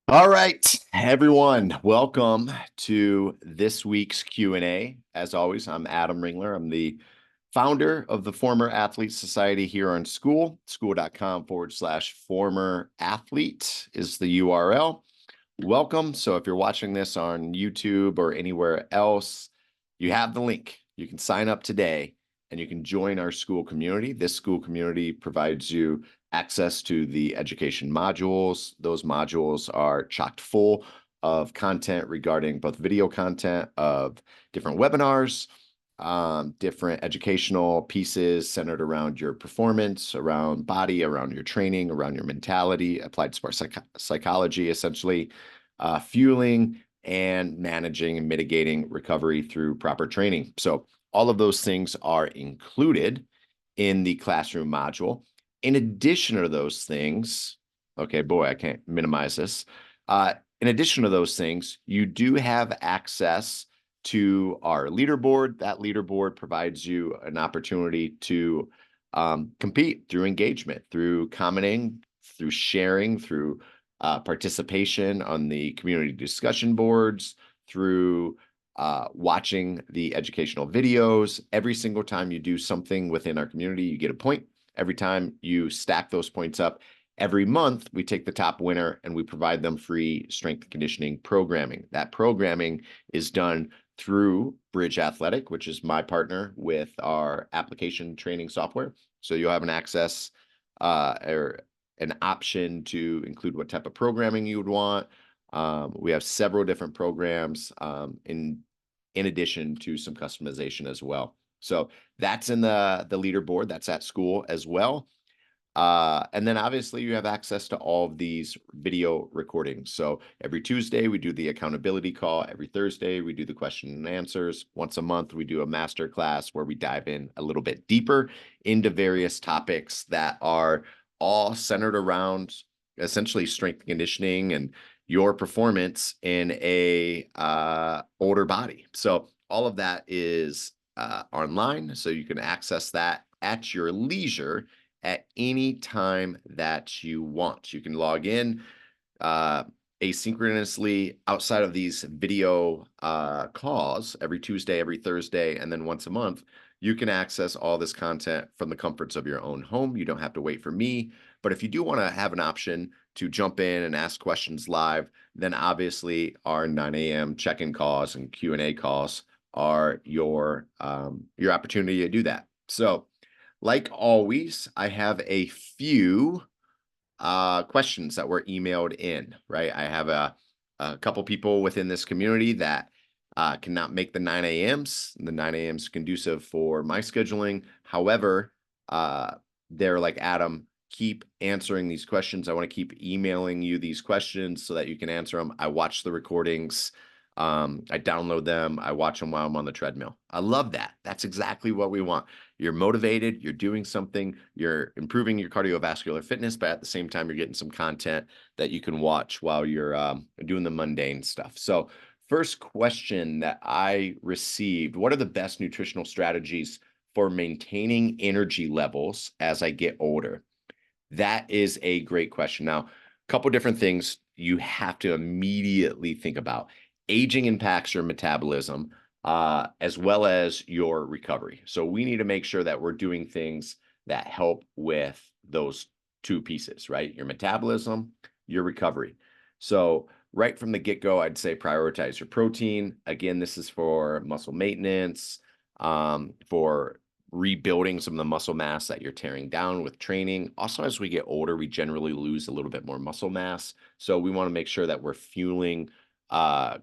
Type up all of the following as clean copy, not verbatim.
All right, everyone, welcome to this week's Q&A. As always, I'm Adam Ringler. I'm the founder of the Former Athlete Society here on school.com/former athlete is the URL. Welcome. So if you're watching this on YouTube or anywhere else, you have the link. You can sign up today and you can join our school community. This school community provides you access to the education modules. Those modules are chocked full of content regarding both video content of different webinars, different educational pieces centered around your performance, around body, around your training, around your mentality, applied sports psychology, essentially fueling and managing and mitigating recovery through proper training. So all of those things are included in the classroom module. In addition to those things, okay, boy, I can't minimize this. In addition to those things, you do have access to our leaderboard. That leaderboard provides you an opportunity to compete through engagement, through commenting, through sharing, through participation on the community discussion boards, through watching the educational videos. Every single time you do something within our community, you get a point. Every time you stack those points up, every month we take the top winner and we provide them free strength and conditioning programming. That programming is done through Bridge Athletic, which is my partner with our application training software. So you'll have an access or an option to include what type of programming you would want. We have several different programs in addition to some customization as well. So that's in the leaderboard. That's at school as well. And then obviously you have access to all of these video recordings. So every Tuesday we do the accountability call. Every Thursday we do the question and answers. Once a month we do a master class where we dive in a little bit deeper into various topics that are all centered around essentially strength and conditioning and your performance in a older body. So all of that is online, so you can access that at your leisure at any time that you want. You can log in asynchronously outside of these video calls every Tuesday, every Thursday, and then once a month. You can access all this content from the comforts of your own home. You don't have to wait for me. But if you do want to have an option to jump in and ask questions live, then obviously our 9 a.m. check-in calls and Q&A calls are your opportunity to do that. So like always, I have a few questions that were emailed in, right? I have a couple people within this community that cannot make the 9 a.m.s. The 9 a.m.s conducive for my scheduling. However, they're like, Adam, keep answering these questions. I want to keep emailing you these questions so that you can answer them. I watch the recordings. I download them. I watch them while I'm on the treadmill. I love that. That's exactly what we want. You're motivated, you're doing something, you're improving your cardiovascular fitness, but at the same time, you're getting some content that you can watch while you're doing the mundane stuff. So first question that I received, what are the best nutritional strategies for maintaining energy levels as I get older? That is a great question. Now, a couple different things you have to immediately think about. Aging impacts your metabolism as well as your recovery. So we need to make sure that we're doing things that help with those two pieces, right? Your metabolism, your recovery. So right from the get-go, I'd say prioritize your protein. Again, this is for muscle maintenance, for rebuilding some of the muscle mass that you're tearing down with training. Also, as we get older, we generally lose a little bit more muscle mass. So we want to make sure that we're fueling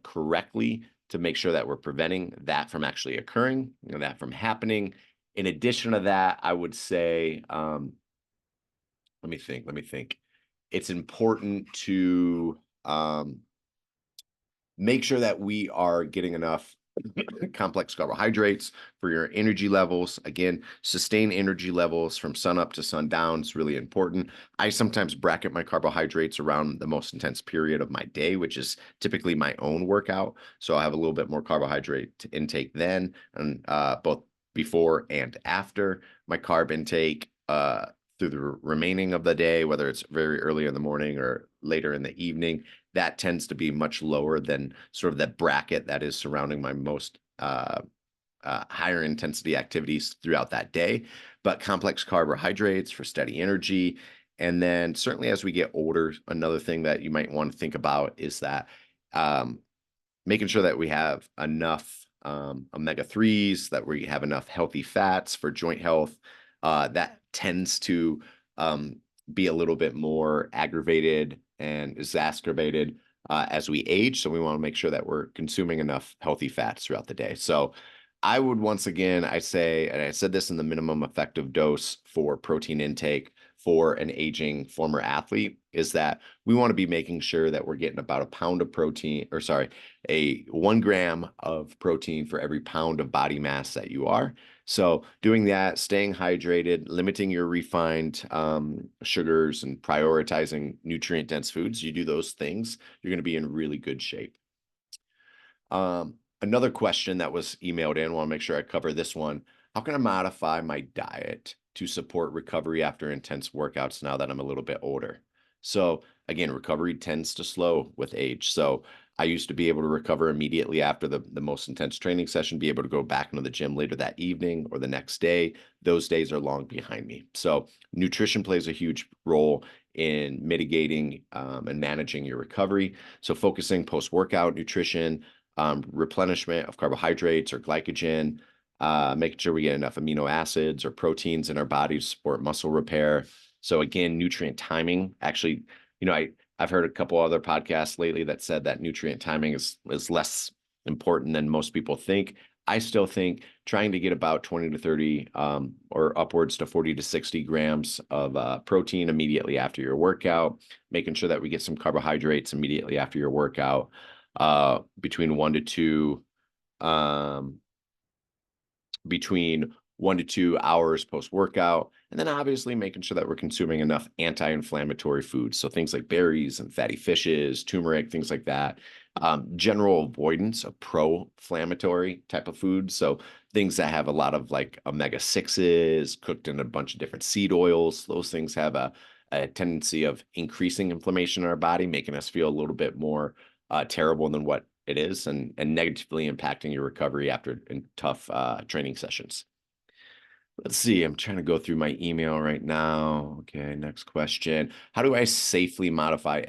correctly to make sure that we're preventing that from actually occurring, that from happening. In addition to that, I would say, let me think. It's important to make sure that we are getting enough complex carbohydrates for your energy levels. Again, sustain energy levels from sun up to sundown is really important. I sometimes bracket my carbohydrates around the most intense period of my day, which is typically my own workout. So I have a little bit more carbohydrate intake then, and both before and after. My carb intake through the remaining of the day, whether it's very early in the morning or later in the evening. That tends to be much lower than sort of that bracket that is surrounding my most higher intensity activities throughout that day. But complex carbohydrates for steady energy. And then certainly as we get older, another thing that you might want to think about is that um, making sure that we have enough omega-3s, that we have enough healthy fats for joint health. That tends to um, be a little bit more aggravated and exacerbated as we age. So we want to make sure that we're consuming enough healthy fats throughout the day. So I would once again, I say, and I said this in the minimum effective dose for protein intake for an aging former athlete, is that we want to be making sure that we're getting about a pound of protein, or sorry, a 1 gram of protein for every pound of body mass that you are. So doing that, staying hydrated, limiting your refined sugars, and prioritizing nutrient-dense foods, you do those things, you're going to be in really good shape. Another question that was emailed in, I want to make sure I cover this one. How can I modify my diet to support recovery after intense workouts now that I'm a little bit older? So again, recovery tends to slow with age. So I used to be able to recover immediately after the most intense training session, be able to go back into the gym later that evening or the next day. Those days are long behind me. So nutrition plays a huge role in mitigating and managing your recovery. So focusing post-workout nutrition, replenishment of carbohydrates or glycogen, making sure we get enough amino acids or proteins in our body to support muscle repair. So again, nutrient timing. Actually, I've heard a couple other podcasts lately that said that nutrient timing is less important than most people think. I still think trying to get about 20 to 30 or upwards to 40 to 60 grams of protein immediately after your workout, making sure that we get some carbohydrates immediately after your workout, between 1 to 2 hours post-workout, and then obviously making sure that we're consuming enough anti-inflammatory foods. So things like berries and fatty fishes, turmeric, things like that. General avoidance of pro-inflammatory type of foods. So things that have a lot of like omega-6s cooked in a bunch of different seed oils. Those things have a tendency of increasing inflammation in our body, making us feel a little bit more terrible than what it is, and negatively impacting your recovery after tough training sessions. Let's see, I'm trying to go through my email right now. Okay, next question. How do I safely modify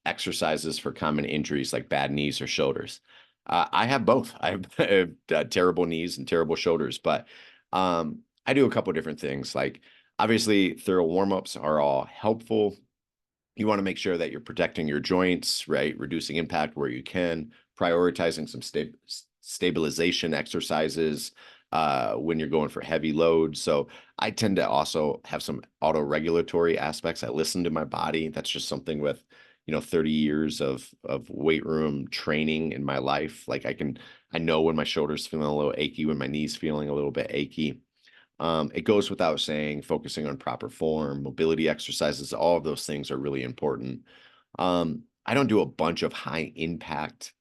exercises for common injuries like bad knees or shoulders? I have both. I have terrible knees and terrible shoulders, but I do a couple different things. Like obviously, thorough warm-ups are all helpful. You want to make sure that you're protecting your joints, right? Reducing impact where you can, prioritizing some stabilization exercises when you're going for heavy loads. So I tend to also have some auto-regulatory aspects. I listen to my body. That's just something with 30 years of weight room training in my life. Like I know when my shoulder's feeling a little achy, when my knee's feeling a little bit achy. It goes without saying, focusing on proper form, mobility exercises, all of those things are really important. I don't do a bunch of high impact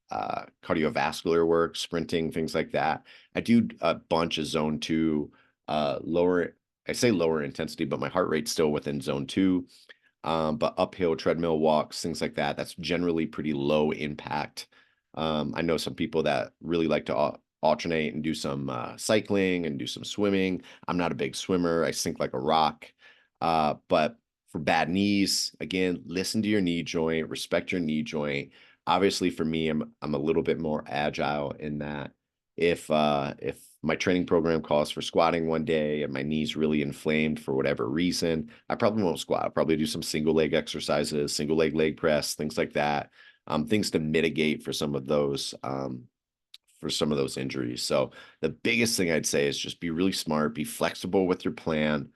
cardiovascular work, sprinting, things like that. I do a bunch of zone 2, I say lower intensity, but my heart rate's still within zone 2. But uphill treadmill walks, things like that, that's generally pretty low impact. I know some people that really like to alternate and do some cycling and do some swimming. I'm not a big swimmer. I sink like a rock. But for bad knees, again, listen to your knee joint, respect your knee joint. Obviously, for me, I'm a little bit more agile in that if my training program calls for squatting one day and my knee's really inflamed for whatever reason, I probably won't squat. I'll probably do some single leg exercises, single leg press, things like that. Things to mitigate for some of those injuries. So the biggest thing I'd say is just be really smart, be flexible with your plan.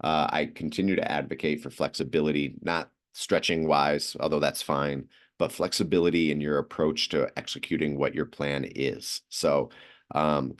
I continue to advocate for flexibility, not stretching wise, although that's fine, but flexibility in your approach to executing what your plan is. So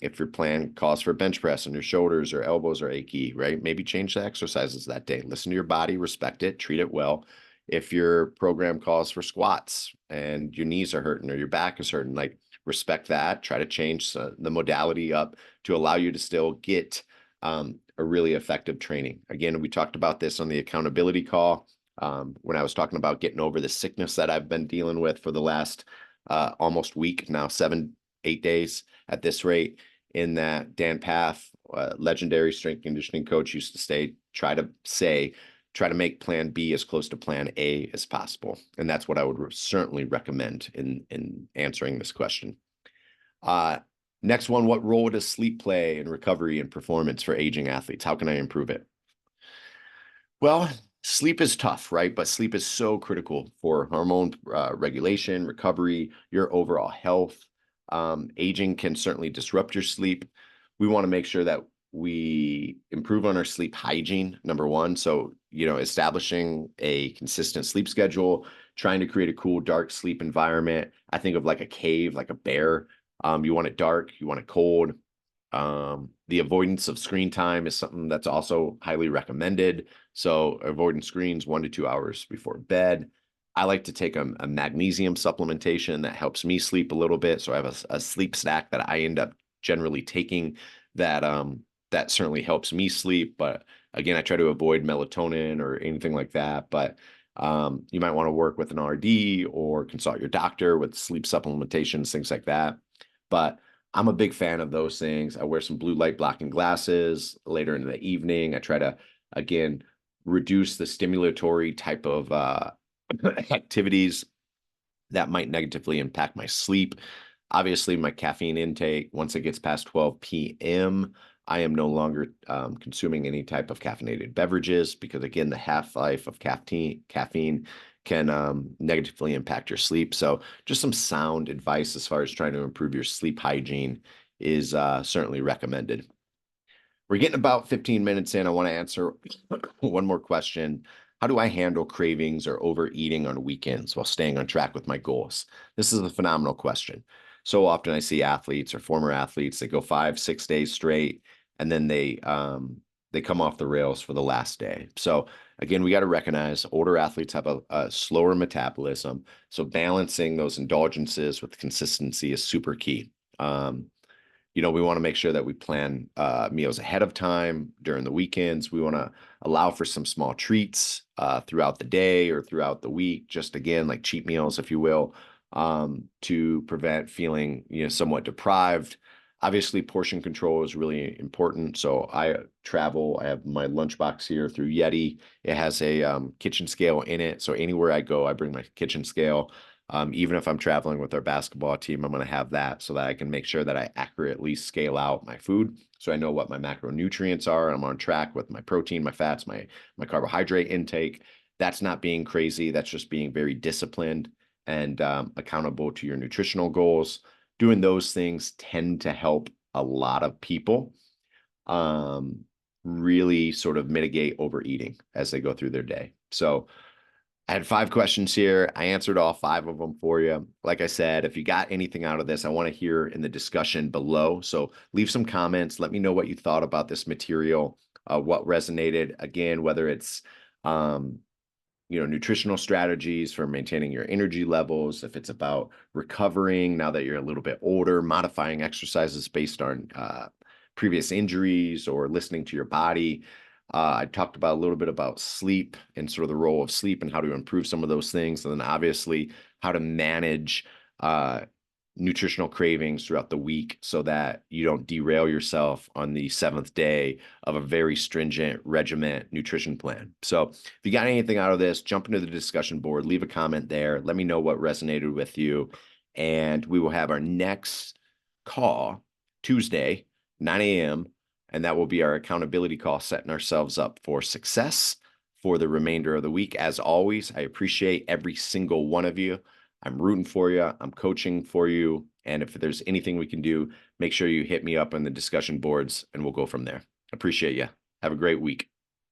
if your plan calls for bench press and your shoulders or elbows are achy, right? Maybe change the exercises that day. Listen to your body, respect it, treat it well. If your program calls for squats and your knees are hurting or your back is hurting, like respect that. Try to change the modality up to allow you to still get a really effective training. Again, we talked about this on the accountability call. When I was talking about getting over the sickness that I've been dealing with for the last almost week now, 7, 8 days at this rate, in that Dan Path, legendary strength conditioning coach, used to try to make plan B as close to plan A as possible. And that's what I would certainly recommend in answering this question. Uh, Next one, what role does sleep play in recovery and performance for aging athletes? How can I improve it? Well, sleep is tough, right? But sleep is so critical for hormone regulation, recovery, your overall health. Aging can certainly disrupt your sleep. We want to make sure that we improve on our sleep hygiene, number one. So, establishing a consistent sleep schedule, trying to create a cool, dark sleep environment. I think of like a cave, like a bear. You want it dark, you want it cold. The avoidance of screen time is something that's also highly recommended. So avoiding screens 1 to 2 hours before bed. I like to take a magnesium supplementation that helps me sleep a little bit. So I have a sleep snack that I end up generally taking that certainly helps me sleep. But again, I try to avoid melatonin or anything like that. But you might want to work with an RD or consult your doctor with sleep supplementations, things like that. But I'm a big fan of those things. I wear some blue light blocking glasses later in the evening. I try to, again, reduce the stimulatory type of activities that might negatively impact my sleep. Obviously, my caffeine intake, once it gets past 12 p.m., I am no longer consuming any type of caffeinated beverages because, again, the half-life of caffeine can negatively impact your sleep. So just some sound advice as far as trying to improve your sleep hygiene is certainly recommended. We're getting about 15 minutes in. I want to answer one more question. How do I handle cravings or overeating on weekends while staying on track with my goals? This is a phenomenal question. So often I see athletes or former athletes that go 5, 6 days straight, and then they come off the rails for the last day. So again, we got to recognize older athletes have a slower metabolism. So balancing those indulgences with consistency is super key. We want to make sure that we plan meals ahead of time during the weekends. We want to allow for some small treats throughout the day or throughout the week, just again, like cheat meals, if you will, to prevent feeling, somewhat deprived. Obviously, portion control is really important. So I travel, I have my lunchbox here through Yeti. It has a kitchen scale in it. So anywhere I go, I bring my kitchen scale. Even if I'm traveling with our basketball team, I'm going to have that so that I can make sure that I accurately scale out my food. So I know what my macronutrients are. I'm on track with my protein, my fats, my carbohydrate intake. That's not being crazy. That's just being very disciplined and accountable to your nutritional goals. Doing those things tend to help a lot of people really sort of mitigate overeating as they go through their day. So I had 5 questions here. I answered all 5 of them for you. Like I said, if you got anything out of this, I want to hear in the discussion below. So leave some comments. Let me know what you thought about this material, what resonated. Again, whether it's nutritional strategies for maintaining your energy levels, if it's about recovering now that you're a little bit older, modifying exercises based on previous injuries or listening to your body. I talked about a little bit about sleep and sort of the role of sleep and how to improve some of those things. And then obviously how to manage nutritional cravings throughout the week so that you don't derail yourself on the 7th day of a very stringent regiment nutrition plan. So if you got anything out of this, jump into the discussion board, leave a comment there. Let me know what resonated with you. And we will have our next call Tuesday, 9 a.m. And that will be our accountability call, setting ourselves up for success for the remainder of the week. As always, I appreciate every single one of you. I'm rooting for you. I'm coaching for you. And if there's anything we can do, make sure you hit me up on the discussion boards and we'll go from there. Appreciate you. Have a great week.